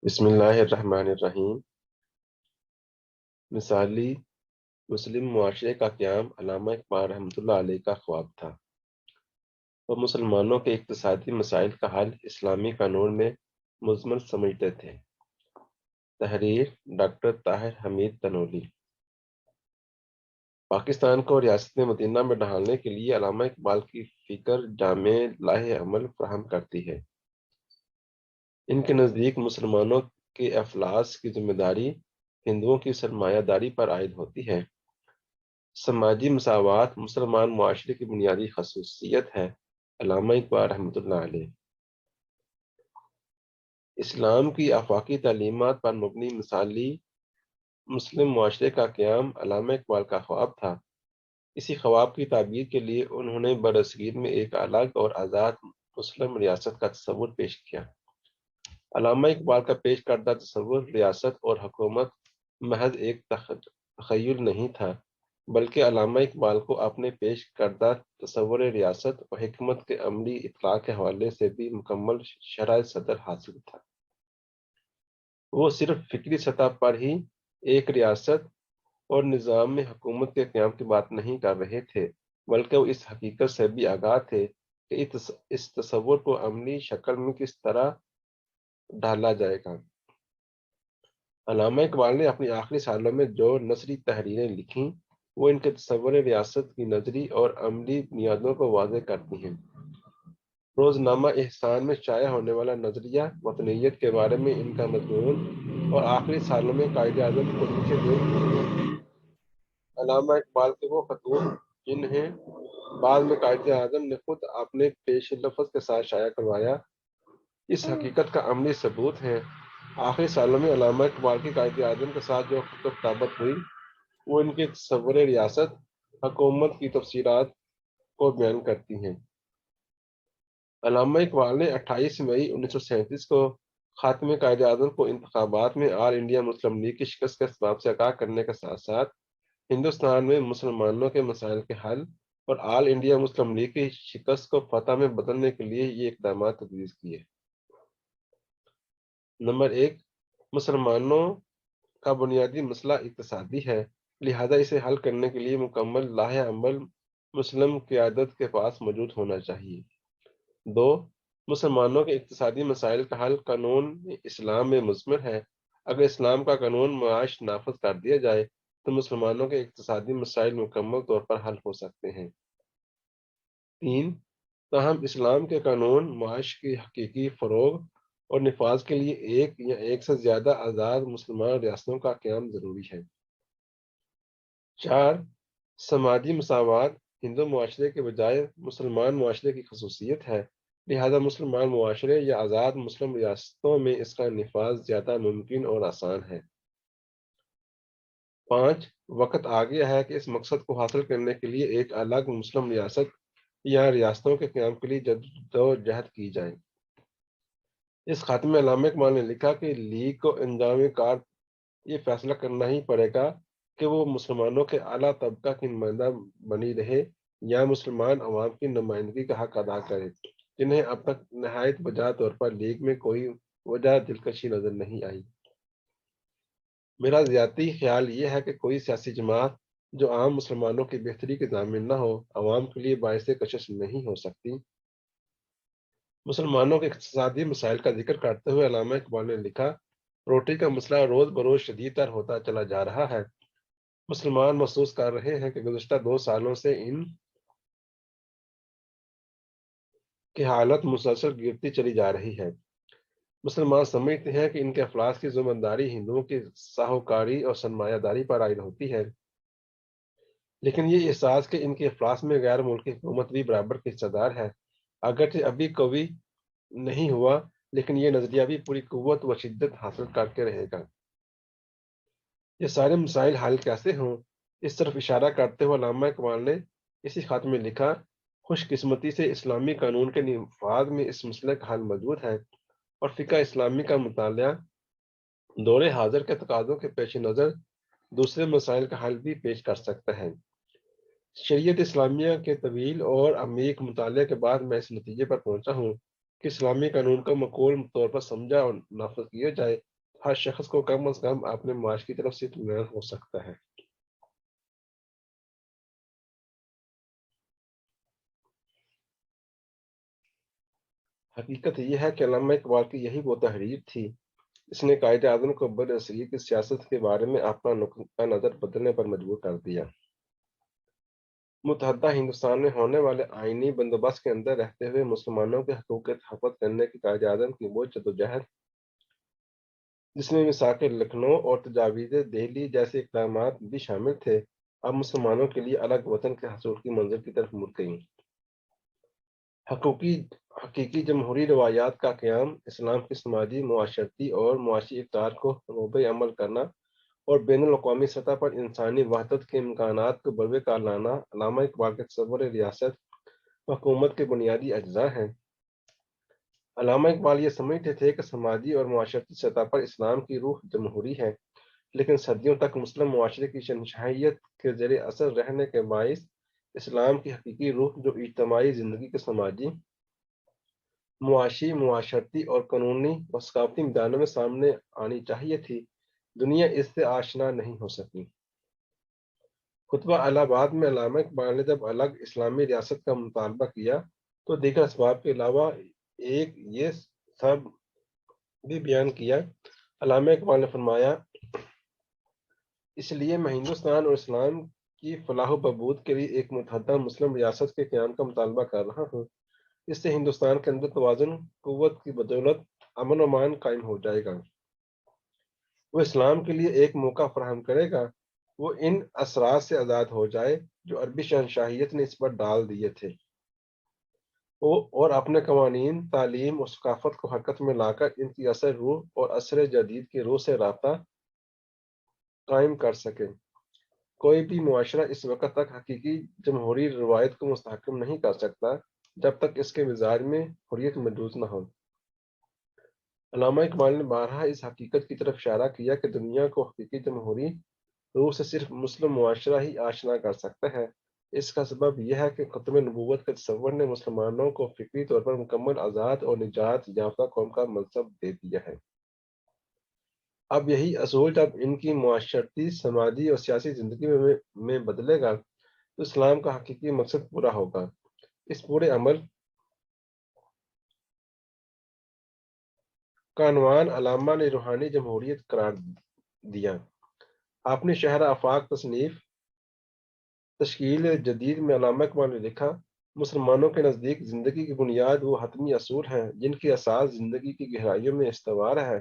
بسم اللہ الرحمن الرحیم۔ مثالی مسلم معاشرے کا قیام علامہ اقبال رحمۃ اللہ علیہ کا خواب تھا۔ وہ مسلمانوں کے اقتصادی مسائل کا حل اسلامی قانون میں مضمن سمجھتے تھے۔ تحریر ڈاکٹر طاہر حمید تنولی۔ پاکستان کو ریاست مدینہ میں ڈھالنے کے لیے علامہ اقبال کی فکر جامع لاہ عمل فراہم کرتی ہے۔ ان کے نزدیک مسلمانوں کے افلاس کی ذمہ داری ہندوؤں کی سرمایہ داری پر عائد ہوتی ہے۔ سماجی مساوات مسلمان معاشرے کی بنیادی خصوصیت ہے۔ علامہ اقبال رحمۃ اللہ علیہ۔ اسلام کی آفاقی تعلیمات پر مبنی مثالی مسلم معاشرے کا قیام علامہ اقبال کا خواب تھا۔ اسی خواب کی تعبیر کے لیے انہوں نے برصغیر میں ایک الگ اور آزاد مسلم ریاست کا تصور پیش کیا۔ علامہ اقبال کا پیش کردہ تصور ریاست اور حکومت محض ایک تخیل نہیں تھا، بلکہ علامہ اقبال کو اپنے پیش کردہ تصور ریاست اور حکمت کے عملی اطلاق کے حوالے سے بھی مکمل شرح صدر حاصل تھا۔ وہ صرف فکری سطح پر ہی ایک ریاست اور نظام میں حکومت کے قیام کی بات نہیں کر رہے تھے، بلکہ وہ اس حقیقت سے بھی آگاہ تھے کہ اس تصور کو عملی شکل میں کس طرح ڈھالا جائے گا۔ علامہ اقبال نے اپنی آخری سالوں میں جو نثری تحریریں لکھیں، وہ ان کے تصور ریاست کی نظری اور عملی بنیادوں کو واضح کرتی ہیں۔ روزنامہ احسان میں شائع ہونے والا نظریہ وطنیت کے بارے میں ان کا مضمون اور آخری سالوں میں قائد اعظم کو لکھے ہوئے علامہ اقبال کے وہ خطوط جنہیں بعد میں قائد اعظم نے خود اپنے پیش لفظ کے ساتھ شائع کروایا، اس حقیقت کا عملی ثبوت ہے۔ آخری سالوں میں علامہ اقبال کی قائد اعظم کے ساتھ جو خط و کتابت ہوئی، وہ ان کے تصور ریاست حکومت کی تفصیلات کو بیان کرتی ہیں۔ علامہ اقبال نے 28 مئی 1937 کو خاتمِ قائد اعظم کو انتخابات میں آل انڈیا مسلم لیگ کی شکست کے اسباب سے آگاہ کرنے کے ساتھ ساتھ ہندوستان میں مسلمانوں کے مسائل کے حل اور آل انڈیا مسلم لیگ کی شکست کو فتح میں بدلنے کے لیے یہ اقدامات تجویز کیے۔ نمبر 1، مسلمانوں کا بنیادی مسئلہ اقتصادی ہے، لہذا اسے حل کرنے کے لیے مکمل لاہ عمل مسلم قیادت کے پاس موجود ہونا چاہیے۔ 2، مسلمانوں کے اقتصادی مسائل کا حل قانون اسلام میں مضمر ہے۔ اگر اسلام کا قانون معاش نافذ کر دیا جائے تو مسلمانوں کے اقتصادی مسائل مکمل طور پر حل ہو سکتے ہیں۔ 3، تاہم اسلام کے قانون معاش کی حقیقی فروغ اور نفاذ کے لیے ایک یا ایک سے زیادہ آزاد مسلمان ریاستوں کا قیام ضروری ہے۔ 4، سماجی مساوات ہندو معاشرے کے بجائے مسلمان معاشرے کی خصوصیت ہے، لہذا مسلمان معاشرے یا آزاد مسلم ریاستوں میں اس کا نفاذ زیادہ ممکن اور آسان ہے۔ 5، وقت آ گیا ہے کہ اس مقصد کو حاصل کرنے کے لیے ایک الگ مسلم ریاست یا ریاستوں کے قیام کے لیے جدوجہد کی جائے۔ اس خط میں علامہ اقبال نے لکھا کہ لیگ کو انجام کار یہ فیصلہ کرنا ہی پڑے گا کہ وہ مسلمانوں کے اعلیٰ طبقہ کی نمائندہ بنی رہے یا مسلمان عوام کی نمائندگی کا حق ادا کرے، جنہیں اب تک نہایت بجا طور پر لیگ میں کوئی وجہ دلکشی نظر نہیں آئی۔ میرا ذاتی خیال یہ ہے کہ کوئی سیاسی جماعت جو عام مسلمانوں کی بہتری کے ضامن نہ ہو، عوام کے لیے باعث کشش نہیں ہو سکتی۔ مسلمانوں کے اقتصادی مسائل کا ذکر کرتے ہوئے علامہ اقبال نے لکھا، روٹی کا مسئلہ روز بروز شدید تر ہوتا چلا جا رہا ہے۔ مسلمان محسوس کر رہے ہیں کہ گزشتہ 2 سالوں سے ان کی حالت مسلسل گرتی چلی جا رہی ہے۔ مسلمان سمجھتے ہیں کہ ان کے افلاس کی ذمہ داری ہندوؤں کی ساہوکاری اور سرمایہ داری پر عائد ہوتی ہے، لیکن یہ احساس کہ ان کے افلاس میں غیر ملکی حکومت بھی برابر کی حصہ دار ہے، اگرچہ ابھی قوی نہیں ہوا، لیکن یہ نظریہ بھی پوری قوت و شدت حاصل کر کے رہے گا۔ یہ سارے مسائل حل کیسے ہوں، اس طرف اشارہ کرتے ہوئے علامہ اقبال نے اسی خط میں لکھا، خوش قسمتی سے اسلامی قانون کے نفاذ میں اس مسئلے کا حل موجود ہے، اور فقہ اسلامی کا مطالعہ دور حاضر کے تقاضوں کے پیش نظر دوسرے مسائل کا حل بھی پیش کر سکتا ہے۔ شریعت اسلامیہ کے طویل اور عمیق مطالعے کے بعد میں اس نتیجے پر پہنچا ہوں کہ اسلامی قانون کو معقول طور پر سمجھا اور نافذ کیا جائے ہر شخص کو کم از کم اپنے معاش کی طرف سے اطمینان ہو سکتا ہے۔ حقیقت یہ ہے کہ علامہ اقبال کی یہی وہ تحریر تھی اس نے قائد اعظم کو برصغیر کی سیاست کے بارے میں اپنا نقطہ نظر بدلنے پر مجبور کر دیا۔ متحدہ ہندوستان میں ہونے والے آئینی بندوبست کے اندر رہتے ہوئے مسلمانوں کے حقوق کے تحفظ کرنے کی قائد اعظم کی وہ جدوجہد، جس میں میثاق لکھنؤ اور تجاویز دہلی جیسے اقدامات بھی شامل تھے، اب مسلمانوں کے لیے الگ وطن کے حصول کی منزل کی طرف مڑ گئیں۔ حقیقی جمہوری روایات کا قیام، اسلام کی سماجی، معاشرتی اور معاشی اقدار کو روبے عمل کرنا اور بین الاقوامی سطح پر انسانی وحدت کے امکانات کو بروئے کار لانا علامہ اقبال کے تصور ریاست و حکومت کے بنیادی اجزاء ہیں۔ علامہ اقبال یہ سمجھتے تھے کہ سماجی اور معاشرتی سطح پر اسلام کی روح جمہوری ہے، لیکن صدیوں تک مسلم معاشرے کی شہنشاہیت کے زیر اثر رہنے کے باعث اسلام کی حقیقی روح جو اجتماعی زندگی کے سماجی، معاشی، معاشرتی اور قانونی و ثقافتی میدانوں میں سامنے آنی چاہیے تھی، دنیا اس سے آشنا نہیں ہو سکی۔ خطبہ الہ آباد میں علامہ اقبال نے جب الگ اسلامی ریاست کا مطالبہ کیا تو دیگر اسباب کے علاوہ ایک یہ سب بھی بیان کیا۔ علامہ اقبال نے فرمایا، اس لیے میں ہندوستان اور اسلام کی فلاح و بہبود کے لیے ایک متحدہ مسلم ریاست کے قیام کا مطالبہ کر رہا ہوں۔ اس سے ہندوستان کے اندر توازن قوت کی بدولت امن و امان قائم ہو جائے گا، وہ اسلام کے لیے ایک موقع فراہم کرے گا، وہ ان اثرات سے آزاد ہو جائے جو عربی شہنشاہیت نے اس پر ڈال دیے تھے، اور اپنے قوانین، تعلیم اور ثقافت کو حرکت میں لا کر ان کی اثر روح اور عصر جدید کی روح سے رابطہ قائم کر سکے۔ کوئی بھی معاشرہ اس وقت تک حقیقی جمہوری روایت کو مستحکم نہیں کر سکتا جب تک اس کے مزاج میں حریت موجود نہ ہو۔ علامہ اقبال نے بارہا اس حقیقت کی طرف اشارہ کیا کہ دنیا کو حقیقی جمہوری روح سے صرف مسلم معاشرہ ہی آشنا کر سکتا ہے۔ اس کا سبب یہ ہے کہ ختم نبوت کے تصور نے مسلمانوں کو فکری طور پر مکمل آزاد اور نجات یافتہ قوم کا منصب دے دیا ہے۔ اب یہی اصول جب ان کی معاشرتی، سماجی اور سیاسی زندگی میں بدلے گا تو اسلام کا حقیقی مقصد پورا ہوگا۔ اس پورے عمل کا عنوان علامہ نے روحانی جمہوریت قرار دیا۔ اپنی شہر آفاق تصنیف تشکیل جدید میں علامہ اقبال نے لکھا، مسلمانوں کے نزدیک زندگی کی بنیاد وہ حتمی اصول ہیں جن کی اساس زندگی کی گہرائیوں میں استوار ہے۔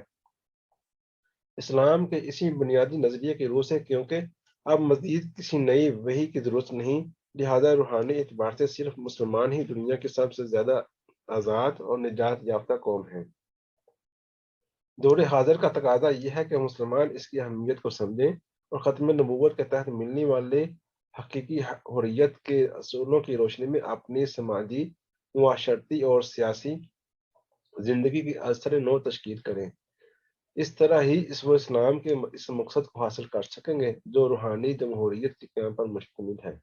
اسلام کے اسی بنیادی نظریے کی روح سے کیونکہ اب مزید کسی نئی وحی کی ضرورت نہیں، لہذا روحانی اعتبار سے صرف مسلمان ہی دنیا کی سب سے زیادہ آزاد اور نجات یافتہ قوم ہیں۔ دور حاضر کا تقاضا یہ ہے کہ مسلمان اس کی اہمیت کو سمجھیں اور ختم نبوت کے تحت ملنے والے حقیقی حریت کے اصولوں کی روشنی میں اپنی سماجی، معاشرتی اور سیاسی زندگی کی اثر نو تشکیل کریں۔ اس طرح ہی وہ اسلام کے اس مقصد کو حاصل کر سکیں گے جو روحانی جمہوریت کے قیام پر مشتمل ہے۔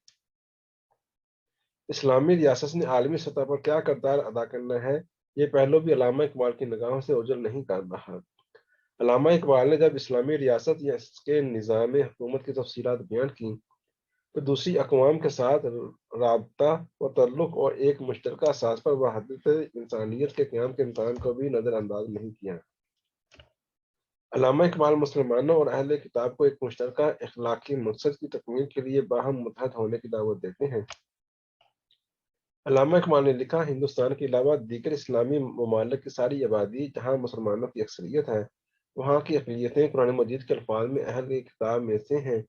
اسلامی ریاست نے عالمی سطح پر کیا کردار ادا کرنا ہے، یہ پہلو بھی علامہ اقبال کی نگاہوں سے اوجھل نہیں کر رہا۔ علامہ اقبال نے جب اسلامی ریاست یا اس کے نظام حکومت کی تفصیلات بیان کی تو دوسری اقوام کے ساتھ رابطہ و تعلق اور ایک مشترکہ اساس پر وحدت انسانیت کے قیام کے امکان کو بھی نظر انداز نہیں کیا۔ علامہ اقبال مسلمانوں اور اہل کتاب کو ایک مشترکہ اخلاقی مقصد کی تکمیل کے لیے باہم متحد ہونے کی دعوت دیتے ہیں۔ علامہ اقبال نے لکھا، ہندوستان کے علاوہ دیگر اسلامی ممالک کی ساری آبادی جہاں مسلمانوں کی اکثریت ہے، وہاں کی اقلیتیں قرآن مجید کے الفاظ میں اہل کتاب میں سے ہیں۔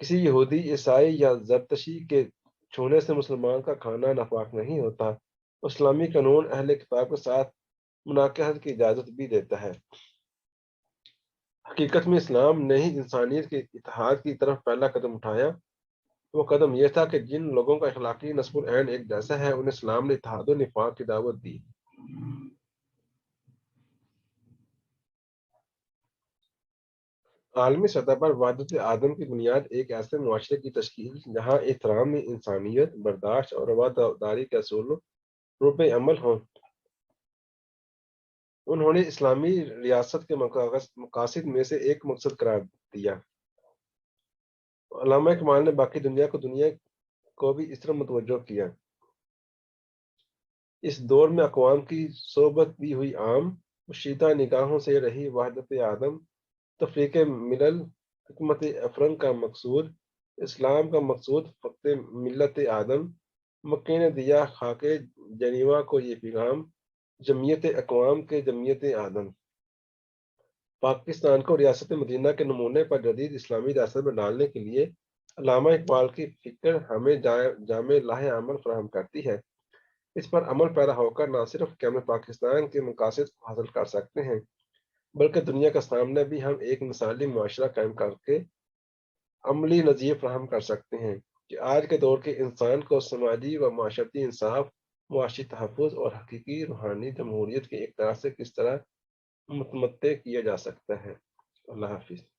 کسی یہودی، عیسائی یا زرتشتی کے چھونے سے مسلمان کا کھانا ناپاک نہیں ہوتا۔ اسلامی قانون اہل کتاب کے ساتھ مناکحت کی اجازت بھی دیتا ہے۔ حقیقت میں اسلام نے ہی انسانیت کے اتحاد کی طرف پہلا قدم اٹھایا۔ وہ قدم یہ تھا کہ جن لوگوں کا اخلاقی نصب العین ایک جیسا ہے انہیں اسلام نے اتحاد و نفاق کی دعوت دی۔ عالمی سطح پر وحدت عالم کی بنیاد ایک ایسے معاشرے کی تشکیل جہاں احترام انسانیت، برداشت اور رواداری کے اصول روپے عمل ہوں۔ انہوں نے اسلامی ریاست کے مقاصد میں سے ایک مقصد قرار دیا۔ علامہ اقبال نے باقی دنیا کو بھی اس طرح متوجہ کیا۔ اس دور میں اقوام کی صحبت بھی ہوئی عام، مشیدہ نگاہوں سے رہی وحدت عالم، تفریق ملل، حکمت افرنگ کا مقصود، اسلام کا مقصود فقط ملت آدم، مکے نے دیا خاک جنیوا کو یہ پیغام، جمعیت اقوام کے جمعیت آدم۔ پاکستان کو ریاست مدینہ کے نمونے پر جدید اسلامی ریاست میں ڈالنے کے لیے علامہ اقبال کی فکر ہمیں جامع راہ عمل فراہم کرتی ہے۔ اس پر عمل پیرا ہو کر نہ صرف کہ ہم پاکستان کے مقاصد کو حاصل کر سکتے ہیں، بلکہ دنیا کے سامنے بھی ہم ایک مثالی معاشرہ قائم کر کے عملی نظریے فراہم کر سکتے ہیں کہ آج کے دور کے انسان کو سماجی و معاشرتی انصاف، معاشی تحفظ اور حقیقی روحانی جمہوریت کے ایک طرح سے کس طرح متمتع کیا جا سکتا ہے۔ اللہ حافظ۔